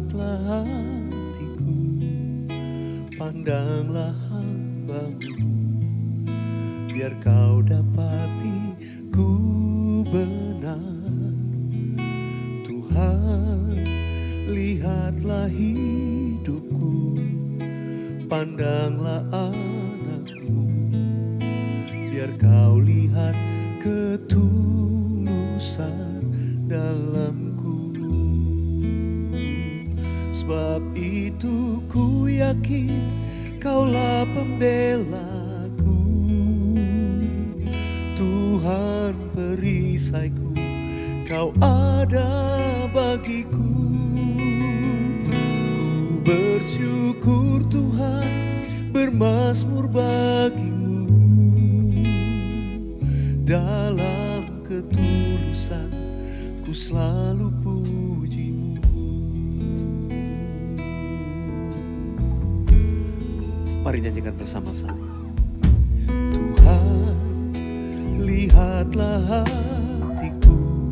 lihatlah hatiku, pandanglah hamba-Mu, biar Kau dapati ku benar. Tuhan, lihatlah hidupku, pandanglah anakmu, biar Kau lihat ketulusan dalamku. Sebab itu ku yakin Kaulah pembelaku, Tuhan perisaiku, Kau ada bagiku. Ku bersyukur Tuhan, bermazmur bagimu, dalam ketulusan ku selalu pujimu. Mari nyanyikan bersama-sama. Tuhan, lihatlah hatiku,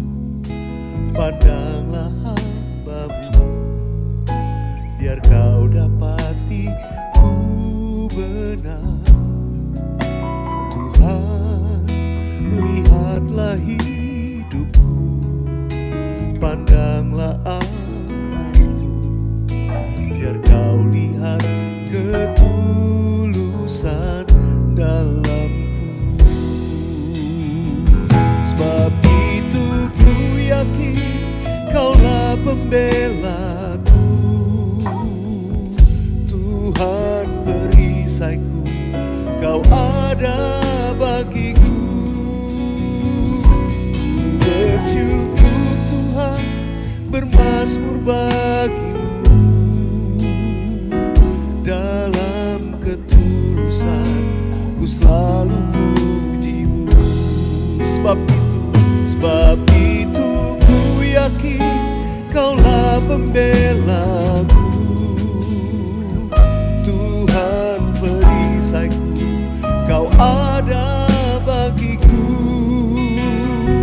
pandanglah hamba-Mu, biar Kau dapati ku benar. Tuhan, lihatlah hidupku, pandanglah anakmu, biar Kau lihat ketulusan dalamku. Sebab itu ku yakin Kaulah pembelaku, Tuhan perisaiku, Kau ada bagiku. Ku bersyukur Tuhan, bermazmur bagimu, dalam ketulusan ku selalu pujimu. Sebab itu ku yakin Kaulah pembelaku, Tuhan perisaiku, Kau ada bagiku.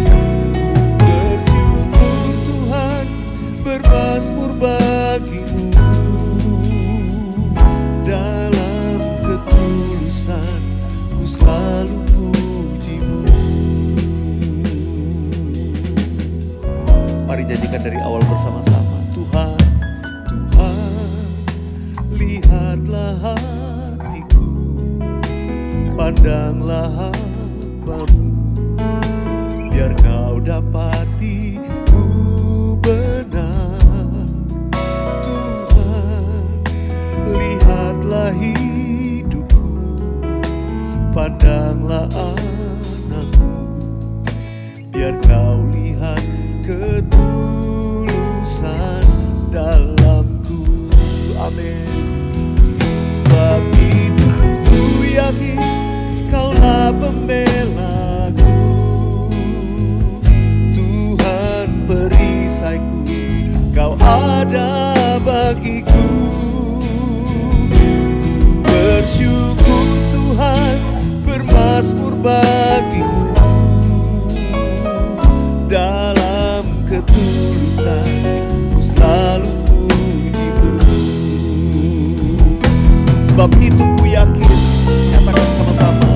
Ku bersyukur Tuhan, bermazmur bagimu, dalam ketulusan ku selalu pujimu. Mari nyanyikan dari awal bersama-sama. Tuhan, Tuhan, lihatlah hatiku, pandanglah hamba-Mu, biar Kau dapati ku benar. Tuhan, lihatlah hidupku, pandanglah anakmu, biar Kau lihat ketulusan dalamku. Amin. Sebab itu ku yakin Kaulah pembelaku, Tuhan perisaiku, Kau ada bagiku. Ku bersyukur Tuhan, bermazmur bagimu, dalam ketulusan ku selalu pujimu. Sebab itu ku yakin, katakan sama-sama.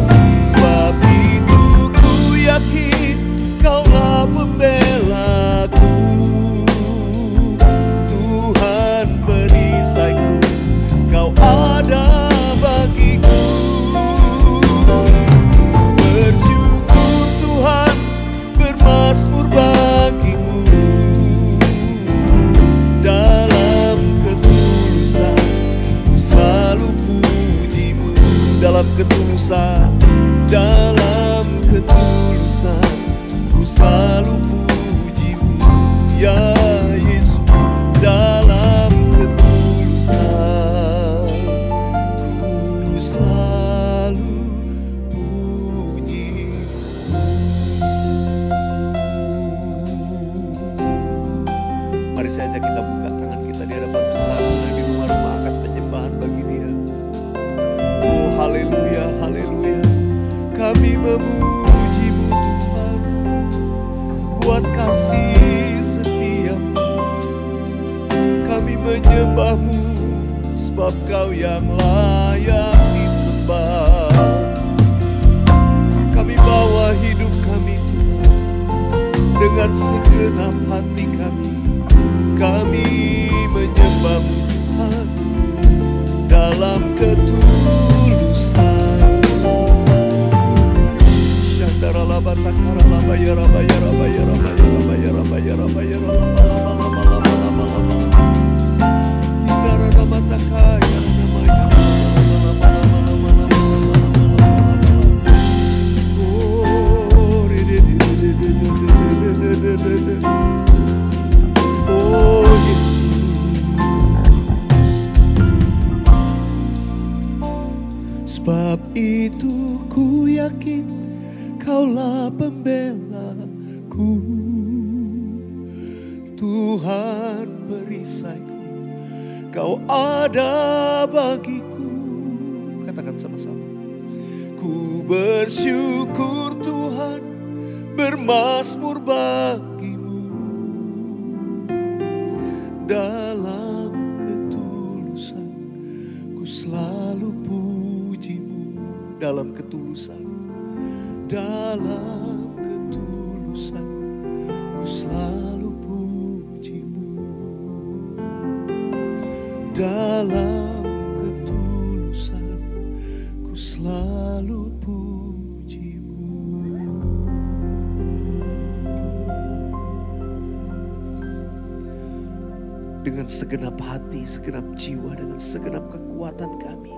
Sebab itu ku yakin Kaulah pembelaku, Tuhan perisaiku, Kau ada bagiku. Ku bersyukur Tuhan, bermazmur bagimu, dalam ketulusan ku selalu pujimu. Dalam ketulusan, dalam ketulusan ku selalu pujimu, ya Yesus. Dalam ketulusan ku selalu pujimu. Mari saja kita buka tangan kita di hadapan Tuhan, sudah di rumah-rumah angkat penyembahan bagi Dia. Oh haleluya, haleluya. Kami memuji-Mu Tuhan, buat kasih setiap-Mu. Kami menyembah-Mu, sebab Kau yang layak disembah. Kami bawa hidup kami Tuhan, dengan segenap hati kami. Kami menyembah-Mu Tuhan, dalam ketulusan. Oh Yesus, sebab itu ku yakin Kaulah pembela-Ku, Tuhan perisaiku, Kau ada bagiku. Katakan sama-sama. Ku bersyukur Tuhan, bermazmur bagi-Mu, dalam ketulusan ku selalu puji-Mu. Dalam ketulusan, dalam ketulusan ku selalu puji-Mu. Dalam ketulusan ku selalu puji-Mu. Dengan segenap hati, segenap jiwa, dengan segenap kekuatan kami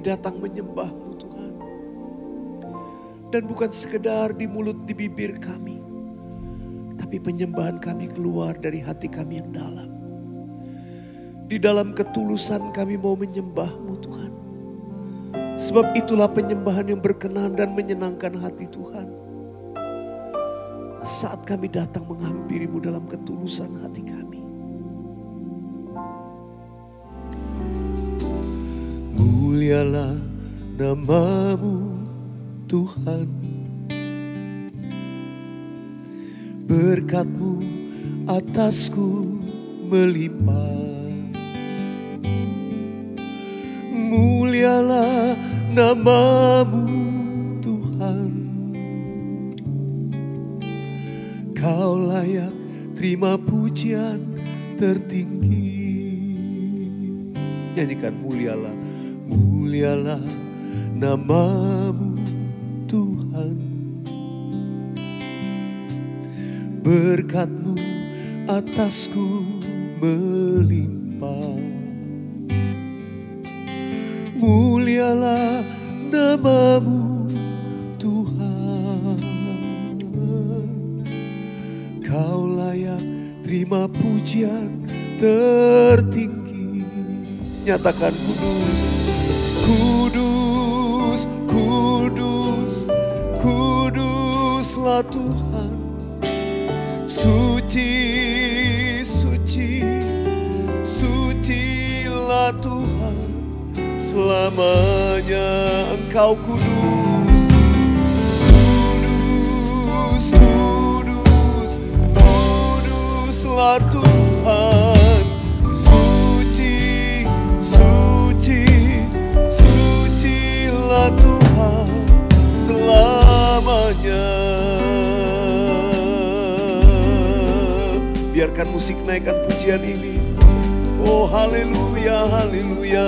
datang menyembah-Mu Tuhan. Dan bukan sekedar di mulut, di bibir kami, tapi penyembahan kami keluar dari hati kami yang dalam. Di dalam ketulusan kami mau menyembah-Mu Tuhan. Sebab itulah penyembahan yang berkenan dan menyenangkan hati Tuhan. Saat kami datang menghampiri-Mu dalam ketulusan hati kami. Mulialah nama-Mu Tuhan, berkat-Mu atasku melimpah. Mulialah nama-Mu Tuhan, Kau layak terima pujian tertinggi. Nyanyikan mulialah, mulialah nama-Mu Tuhan, berkat-Mu atasku melimpah. Mulialah nama-Mu Tuhan, Kau layak terima pujian tertinggi. Nyatakan kudus, kudus, kudus, kuduslah Tuhan. Suci, suci, sucilah Tuhan. Selamanya Engkau kudus. Kudus, kudus, kuduslah Tuhan. Suci, suci, sucilah Tuhan. Selamanya. Biarkan musik naikkan pujian ini. Oh haleluya, haleluya.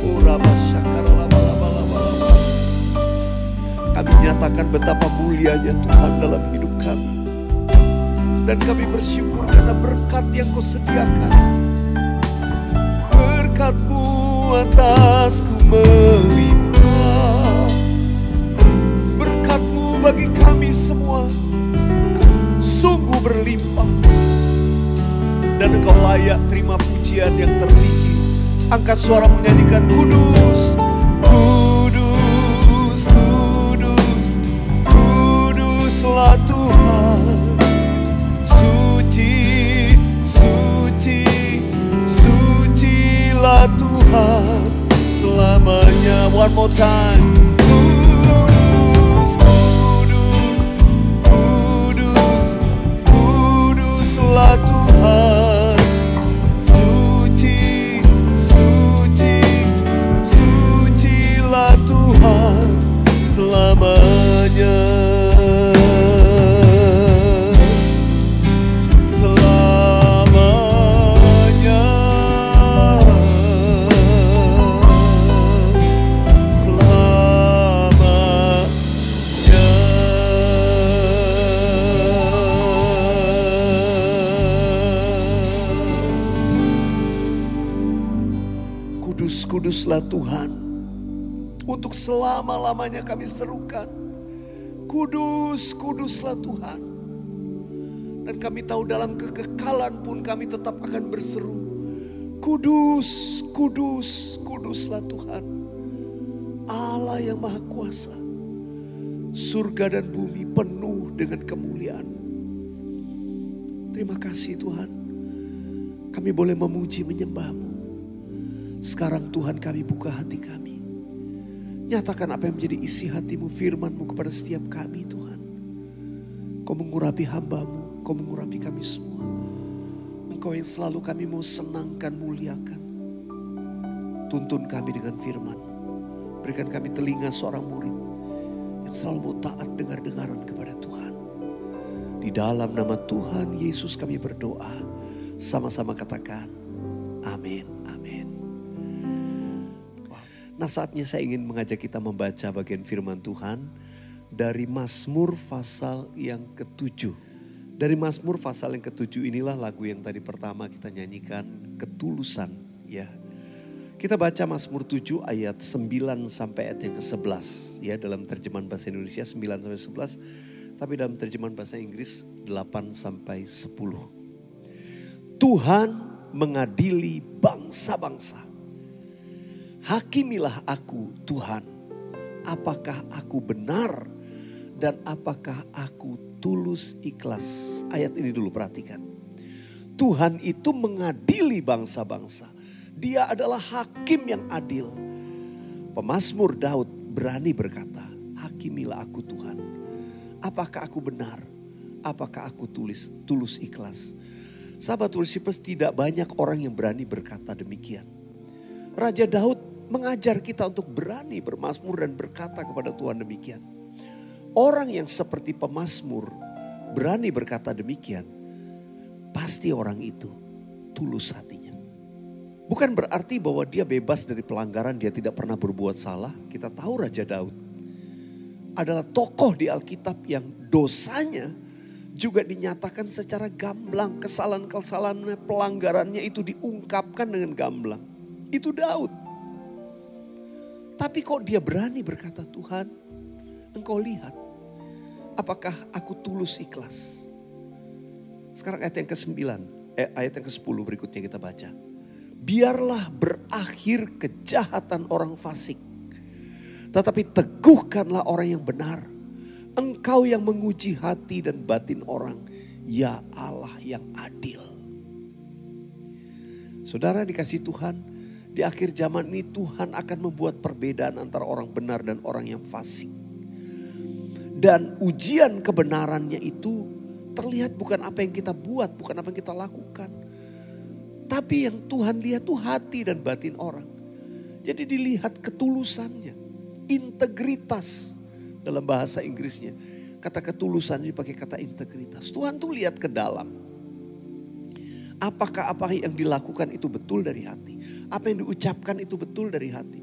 Oh rabasyakaralabalabalabalabal. Kami nyatakan betapa mulianya Tuhan dalam hidup kami. Dan kami bersyukur karena berkat yang Kau sediakan. Berkat-Mu atasku melimpah. Berkat-Mu bagi kami semua sungguh berlimpah. Dan Engkau layak terima pujian yang tertinggi. Angkat suara menyanyikan kudus, kudus, kudus, kuduslah Tuhan. Suci, suci, sucilah Tuhan. Selamanya. One more time. Kudus, kudus, kudus, kuduslah Tuhan. Kuduslah Tuhan. Untuk selama-lamanya kami serukan, kudus, kuduslah Tuhan. Dan kami tahu dalam kekekalan pun kami tetap akan berseru, kudus, kudus, kuduslah Tuhan. Allah yang Maha Kuasa. Surga dan bumi penuh dengan kemuliaan-Mu. Terima kasih Tuhan. Kami boleh memuji menyembah-Mu. Sekarang Tuhan kami buka hati kami. Nyatakan apa yang menjadi isi hati-Mu, firman-Mu kepada setiap kami Tuhan. Kau mengurapi hamba-Mu, Kau mengurapi kami semua. Engkau yang selalu kami mau senangkan, muliakan. Tuntun kami dengan firman-Mu. Berikan kami telinga seorang murid yang selalu mau taat dengar-dengaran kepada Tuhan. Di dalam nama Tuhan Yesus kami berdoa. Sama-sama katakan amin, amin. Nah, saatnya saya ingin mengajak kita membaca bagian firman Tuhan dari Mazmur pasal yang ke-7. Dari Mazmur pasal yang ke-7 inilah lagu yang tadi pertama kita nyanyikan, ketulusan ya. Kita baca Mazmur 7 ayat 9 sampai ayat yang ke-11 ya, dalam terjemahan bahasa Indonesia 9 sampai 11, tapi dalam terjemahan bahasa Inggris 8 sampai 10. Tuhan mengadili bangsa-bangsa. Hakimilah aku Tuhan, apakah aku benar dan apakah aku tulus ikhlas. Ayat ini dulu perhatikan. Tuhan itu mengadili bangsa-bangsa. Dia adalah hakim yang adil. Pemazmur Daud berani berkata, hakimilah aku Tuhan. Apakah aku benar? Apakah aku tulus ikhlas? Sahabat Worshipers, tidak banyak orang yang berani berkata demikian. Raja Daud mengajar kita untuk berani bermazmur dan berkata kepada Tuhan demikian. Orang yang seperti pemazmur berani berkata demikian, pasti orang itu tulus hatinya. Bukan berarti bahwa dia bebas dari pelanggaran, dia tidak pernah berbuat salah. Kita tahu Raja Daud adalah tokoh di Alkitab yang dosanya juga dinyatakan secara gamblang. Kesalahan-kesalahannya, pelanggarannya itu diungkapkan dengan gamblang. Itu Daud. Tapi kok dia berani berkata, Tuhan, Engkau lihat apakah aku tulus ikhlas. Sekarang ayat yang ke-9, ayat yang ke-10 berikutnya kita baca. Biarlah berakhir kejahatan orang fasik, tetapi teguhkanlah orang yang benar. Engkau yang menguji hati dan batin orang, ya Allah yang adil. Saudara dikasih Tuhan, di akhir zaman ini Tuhan akan membuat perbedaan antara orang benar dan orang yang fasik. Dan ujian kebenarannya itu terlihat bukan apa yang kita buat, bukan apa yang kita lakukan. Tapi yang Tuhan lihat tuh hati dan batin orang. Jadi dilihat ketulusannya, integritas dalam bahasa Inggrisnya. Kata ketulusan ini pakai kata integritas. Tuhan tuh lihat ke dalam. Apakah apa yang dilakukan itu betul dari hati? Apa yang diucapkan itu betul dari hati?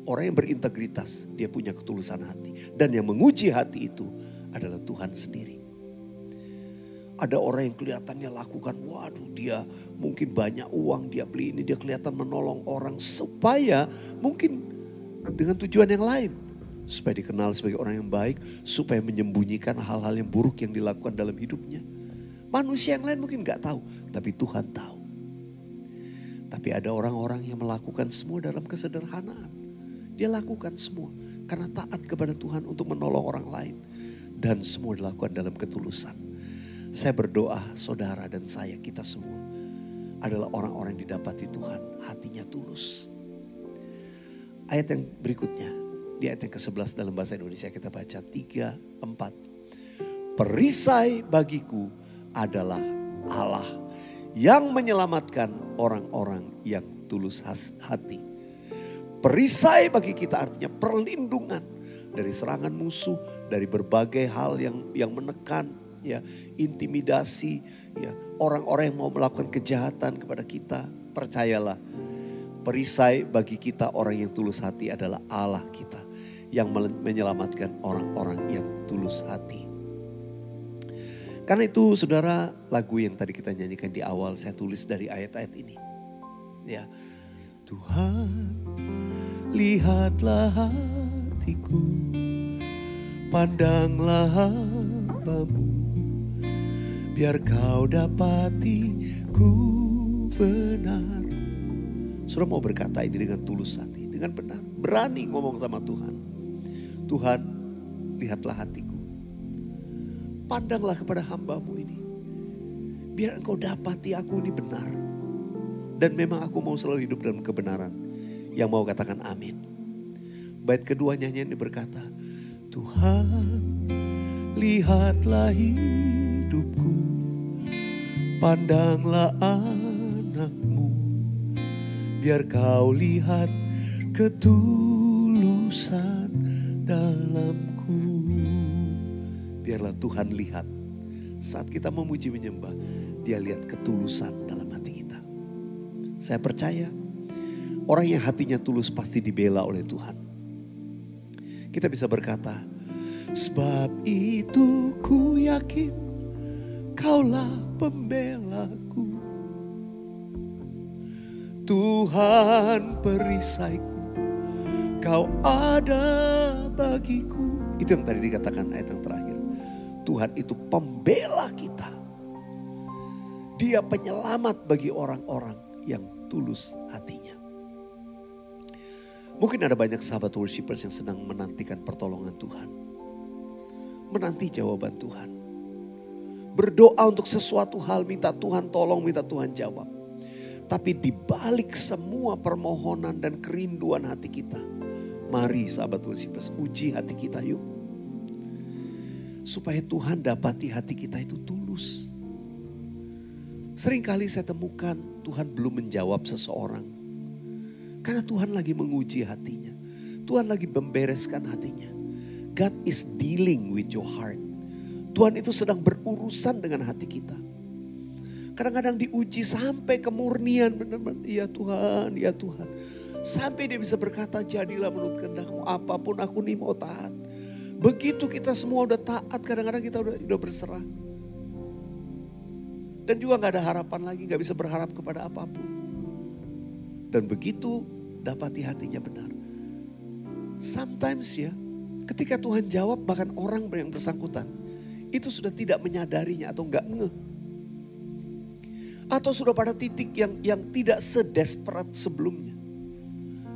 Orang yang berintegritas, dia punya ketulusan hati. Dan yang menguji hati itu adalah Tuhan sendiri. Ada orang yang kelihatannya lakukan, waduh dia mungkin banyak uang, dia beli ini, dia kelihatan menolong orang. Supaya mungkin dengan tujuan yang lain. Supaya dikenal sebagai orang yang baik, supaya menyembunyikan hal-hal yang buruk yang dilakukan dalam hidupnya. Manusia yang lain mungkin gak tahu, tapi Tuhan tahu. Tapi ada orang-orang yang melakukan semua dalam kesederhanaan. Dia lakukan semua karena taat kepada Tuhan untuk menolong orang lain. Dan semua dilakukan dalam ketulusan. Saya berdoa saudara dan saya, kita semua adalah orang-orang yang didapati Tuhan, hatinya tulus. Ayat yang berikutnya, di ayat yang ke-11 dalam bahasa Indonesia kita baca 3, 4. Perisai bagiku adalah Allah yang menyelamatkan orang-orang yang tulus hati. Perisai bagi kita artinya perlindungan dari serangan musuh, dari berbagai hal yang menekan, ya, intimidasi, ya, orang-orang yang mau melakukan kejahatan kepada kita. Percayalah, perisai bagi kita orang yang tulus hati adalah Allah kita yang menyelamatkan orang-orang yang tulus hati. Karena itu saudara, lagu yang tadi kita nyanyikan di awal saya tulis dari ayat-ayat ini. Ya, Tuhan lihatlah hatiku, pandanglah hambamu, biar kau dapati ku benar. Saudara mau berkata ini dengan tulus hati, dengan benar, berani ngomong sama Tuhan. Tuhan, lihatlah hatiku, pandanglah kepada hambamu ini, biar engkau dapati aku ini benar. Dan memang aku mau selalu hidup dalam kebenaran. Yang mau katakan amin. Bait kedua nyanyian ini berkata, Tuhan, lihatlah hidupku, pandanglah anakmu, biar kau lihat ketulusan dalamku. Biarlah Tuhan lihat saat kita memuji menyembah, Dia lihat ketulusan dalam hati kita. Saya percaya orang yang hatinya tulus pasti dibela oleh Tuhan. Kita bisa berkata, sebab itu ku yakin Kaulah pembelaku, Tuhan perisaiku, Kau ada bagiku. Itu yang tadi dikatakan ayat yang terakhir. Tuhan itu pembela kita. Dia penyelamat bagi orang-orang yang tulus hatinya. Mungkin ada banyak sahabat worshipers yang sedang menantikan pertolongan Tuhan. Menanti jawaban Tuhan. Berdoa untuk sesuatu hal, minta Tuhan tolong, minta Tuhan jawab. Tapi di balik semua permohonan dan kerinduan hati kita, mari sahabat worshipers, uji hati kita yuk. Supaya Tuhan dapati hati kita itu tulus. Seringkali saya temukan Tuhan belum menjawab seseorang. Karena Tuhan lagi menguji hatinya. Tuhan lagi membereskan hatinya. God is dealing with your heart. Tuhan itu sedang berurusan dengan hati kita. Kadang-kadang diuji sampai kemurnian benar-benar. Ya Tuhan, ya Tuhan. Sampai dia bisa berkata, jadilah menurut kehendak-Mu, apapun aku nih mau taat. Begitu kita semua udah taat, kadang-kadang kita udah berserah. Dan juga gak ada harapan lagi, gak bisa berharap kepada apapun. Dan begitu dapati hatinya benar. Sometimes ya, ketika Tuhan jawab bahkan orang yang bersangkutan, itu sudah tidak menyadarinya atau gak ngeh. Atau sudah pada titik yang tidak sedesperat sebelumnya.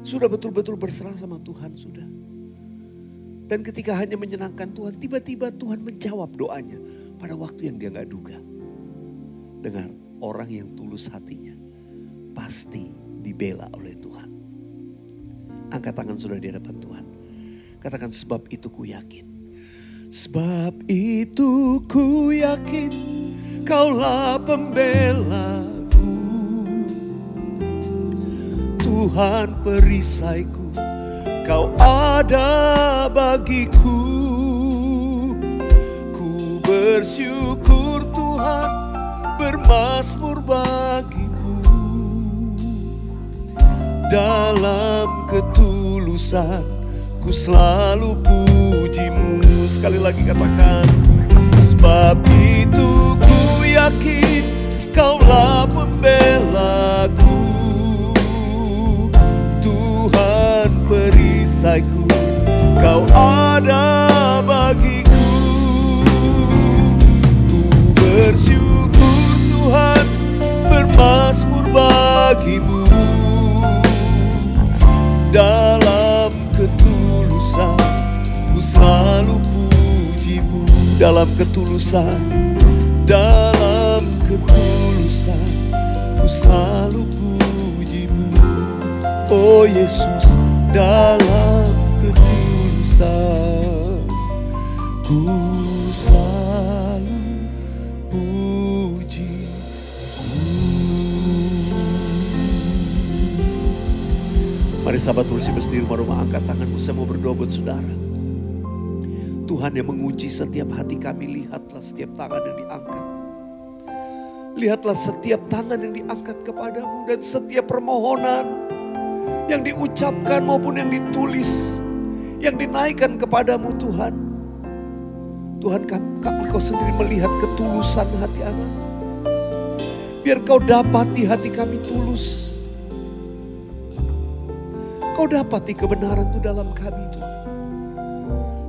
Sudah betul-betul berserah sama Tuhan sudah. Dan ketika hanya menyenangkan Tuhan, tiba-tiba Tuhan menjawab doanya pada waktu yang dia gak duga. Dengar, orang yang tulus hatinya pasti dibela oleh Tuhan. Angkat tangan sudah di hadapan Tuhan. Katakan, sebab itu ku yakin. Sebab itu ku yakin Kaulah pembelaku, Tuhan perisaiku, Kau ada bagiku. Ku bersyukur Tuhan, bermazmur bagimu. Dalam ketulusan ku selalu pujimu. Sekali lagi katakan, sebab itu ku yakin Kaulah pembelaku, Tuhan perisaiku, Kau ada bagiku. Ku bersyukur Tuhan, bermazmur bagimu. Dalam ketulusan ku selalu pujimu. Dalam ketulusan, dalam ketulusan ku selalu pujimu. Oh Yesus, dalam ketulusan ku selalu pujimu. Mari sahabat worshipers di rumah-rumah, angkat tanganmu, saya mau berdoa buat saudara. Tuhan yang menguji setiap hati kami, lihatlah setiap tangan yang diangkat. Lihatlah setiap tangan yang diangkat kepadamu dan setiap permohonan yang diucapkan maupun yang ditulis, yang dinaikkan kepadamu Tuhan. Tuhan, Kau sendiri melihat ketulusan hati anak. Biar Kau dapati hati kami tulus. Kau dapati kebenaran itu dalam kami Tuhan.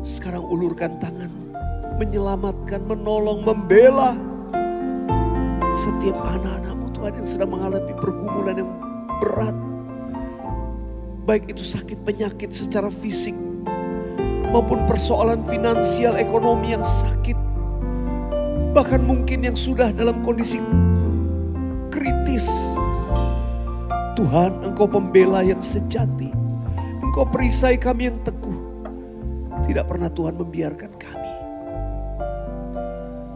Sekarang ulurkan tangan-Mu, menyelamatkan, menolong, membela setiap anak-anak-Mu Tuhan yang sedang mengalami pergumulan yang berat. Baik itu sakit penyakit secara fisik maupun persoalan finansial ekonomi yang sakit. Bahkan mungkin yang sudah dalam kondisi kritis. Tuhan, Engkau pembela yang sejati. Engkau perisai kami yang teguh. Tidak pernah Tuhan membiarkan kami.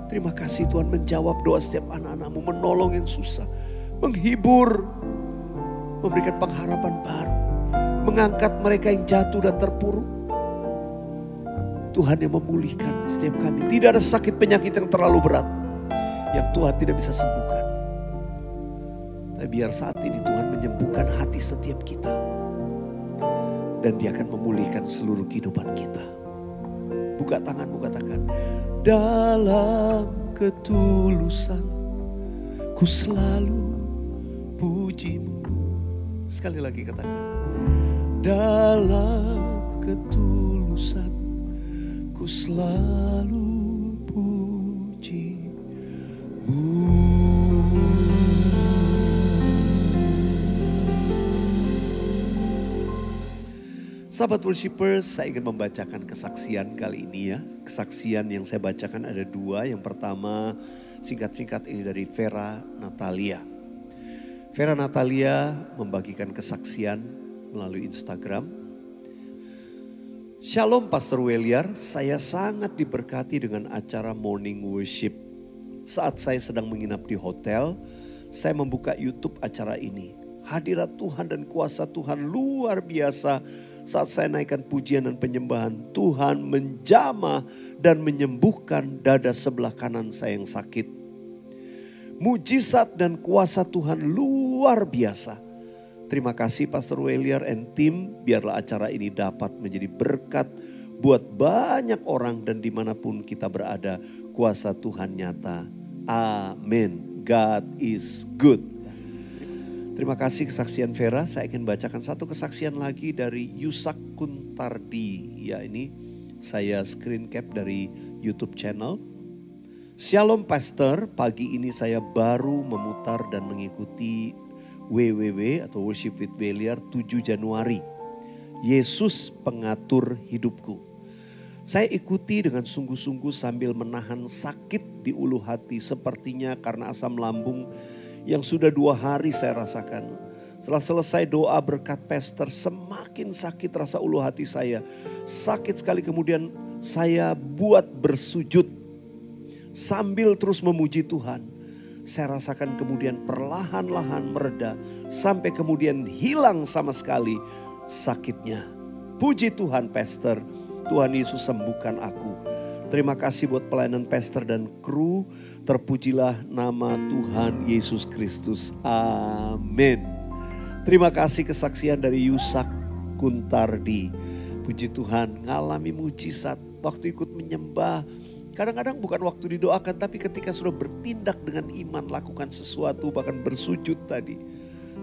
Terima kasih Tuhan menjawab doa setiap anak-anak-Mu, menolong yang susah, menghibur, memberikan pengharapan baru, mengangkat mereka yang jatuh dan terpuruk. Tuhan yang memulihkan setiap kami. Tidak ada sakit penyakit yang terlalu berat yang Tuhan tidak bisa sembuhkan. Tapi biar saat ini Tuhan menyembuhkan hati setiap kita. Dan Dia akan memulihkan seluruh kehidupan kita. Buka tanganmu, katakan, dalam ketulusan ku selalu puji-Mu. Sekali lagi katakan, dalam ketulusan ku selalu puji-Mu. Sahabat worshipers, saya ingin membacakan kesaksian kali ini ya. Kesaksian yang saya bacakan ada dua. Yang pertama singkat-singkat ini dari Vera Natalia. Vera Natalia membagikan kesaksian melalui Instagram. Shalom Pastor Weliar, saya sangat diberkati dengan acara morning worship. Saat saya sedang menginap di hotel, saya membuka YouTube acara ini. Hadirat Tuhan dan kuasa Tuhan luar biasa. Saat saya naikkan pujian dan penyembahan, Tuhan menjamah dan menyembuhkan dada sebelah kanan saya yang sakit. Mujizat dan kuasa Tuhan luar biasa. Terima kasih Pastor Weliar and team. Biarlah acara ini dapat menjadi berkat buat banyak orang dan dimanapun kita berada. Kuasa Tuhan nyata. Amin. God is good. Terima kasih kesaksian Vera. Saya ingin bacakan satu kesaksian lagi dari Yusak Kuntardi. Ya, ini saya screen cap dari YouTube channel. Shalom Pastor, pagi ini saya baru memutar dan mengikuti WWW atau Worship with Weliar 7 Januari. Yesus pengatur hidupku. Saya ikuti dengan sungguh-sungguh sambil menahan sakit di ulu hati sepertinya karena asam lambung yang sudah 2 hari saya rasakan. Setelah selesai doa berkat pastor, semakin sakit rasa ulu hati saya. Sakit sekali, kemudian saya buat bersujud sambil terus memuji Tuhan. Saya rasakan kemudian perlahan-lahan mereda sampai kemudian hilang sama sekali sakitnya. Puji Tuhan pastor, Tuhan Yesus sembuhkan aku. Terima kasih buat pelayanan pastor dan kru. Terpujilah nama Tuhan Yesus Kristus. Amin. Terima kasih kesaksian dari Yusak Kuntardi. Puji Tuhan, ngalami mujizat waktu ikut menyembah. Kadang-kadang bukan waktu didoakan, tapi ketika sudah bertindak dengan iman, lakukan sesuatu, bahkan bersujud tadi.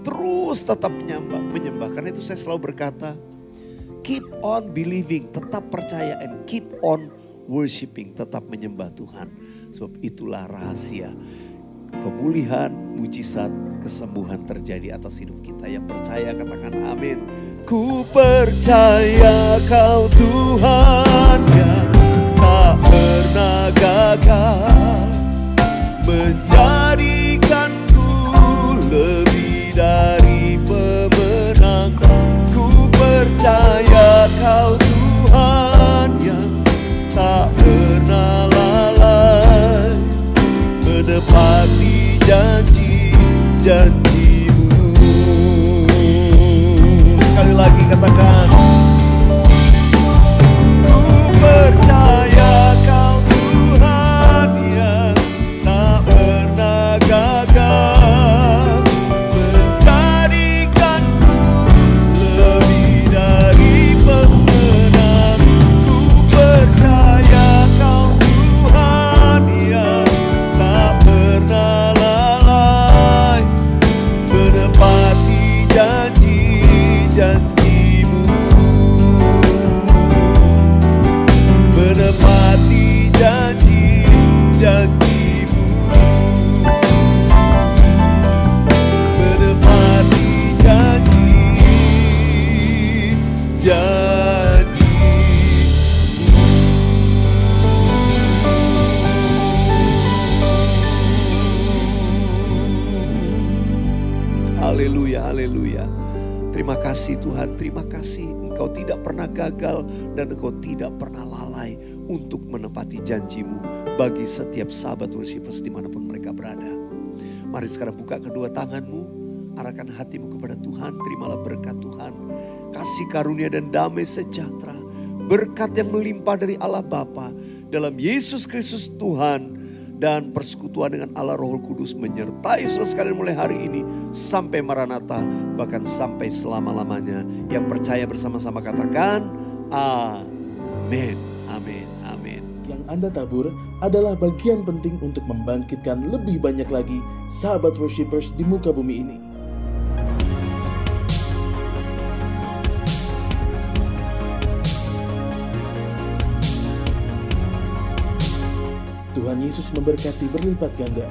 Terus tetap menyembah. Karena itu saya selalu berkata, keep on believing, tetap percaya, and keep on worshiping, tetap menyembah Tuhan. Sebab itulah rahasia pemulihan, mujizat, kesembuhan terjadi atas hidup kita. Yang percaya katakan amin. Ku percaya Kau Tuhan yang tak pernah gagal, menjadikanku lebih dari pemenang. Ku percaya Kau Tuhan yang tak pernah lalai, menepati janji-janji-Mu. Sekali lagi katakan, ku percaya Kau Tuhan yang tak pernah gagal, menjadikanku lebih dari pemenang. Ku percaya Kau Tuhan yang tak pernah lalai, menepati janji-janji-Mu. Haleluya. Terima kasih Tuhan, terima kasih Engkau tidak pernah gagal dan Engkau tidak pernah lalai untuk menepati janjimu bagi setiap sahabat worshipers dimanapun mereka berada. Mari sekarang buka kedua tanganmu, arahkan hatimu kepada Tuhan, terimalah berkat Tuhan. Kasih karunia dan damai sejahtera, berkat yang melimpah dari Allah Bapa dalam Yesus Kristus Tuhan, dan persekutuan dengan Allah Roh Kudus menyertai saudara sekalian mulai hari ini sampai Maranatha, bahkan sampai selama-lamanya. Yang percaya bersama-sama katakan amin, amin, amin. Yang Anda tabur adalah bagian penting untuk membangkitkan lebih banyak lagi sahabat worshipers di muka bumi ini. Tuhan Yesus memberkati berlipat ganda.